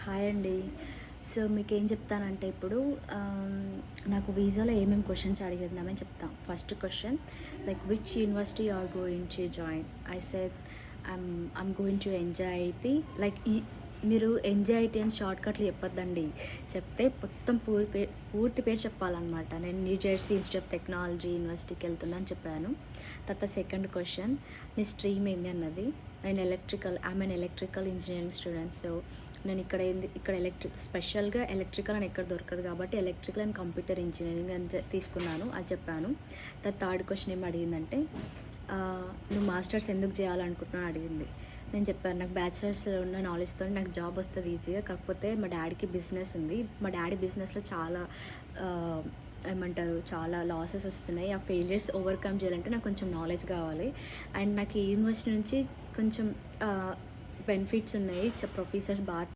Hi అండి. So మీకేం చెప్తానంటే ఇప్పుడు నాకు వీసాలో ఏమేమి క్వశ్చన్స్ అడిగిందామని చెప్తా. First question like which university you are going to join. I said I'm going to NJT. Like మీరు ఎన్‌జైటీ అని షార్ట్‌కట్లు చెప్పొద్దండి. చెప్తే మొత్తం పూర్తి పేరు చెప్పాలన్నమాట. నేను new Jersey institute of technology యూనివర్సిటీకి వెళ్తున్నా అని చెప్పాను. తర్వాత సెకండ్ క్వశ్చన్ నీ స్ట్రీమ్ ఏంది అన్నది. నేను I'm an electrical engineering student. So నేను ఇక్కడ స్పెషల్గా ఎలక్ట్రికల్ అని ఎక్కడ దొరకదు కాబట్టి ఎలక్ట్రికల్ అండ్ కంప్యూటర్ ఇంజనీరింగ్ అని తీసుకున్నాను, అది చెప్పాను. థర్డ్ క్వశ్చన్ ఏమి అడిగిందంటే నువ్వు మాస్టర్స్ ఎందుకు చేయాలనుకుంటున్నావు అడిగింది. నేను చెప్పాను నాకు బ్యాచిలర్స్ ఉన్న నాలెడ్జ్తో నాకు జాబ్ వస్తుంది ఈజీగా. కాకపోతే మా డాడీకి బిజినెస్ ఉంది. మా డాడీ బిజినెస్లో చాలా చాలా లాసెస్ వస్తున్నాయి. ఆ ఫెయిలియర్స్ ఓవర్కమ్ చేయాలంటే నాకు కొంచెం నాలెడ్జ్ కావాలి. అండ్ నాకు ఈ యూనివర్సిటీ నుంచి కొంచెం బెనిఫిట్స్ ఉన్నాయి. ప్రొఫెసర్స్ బాగా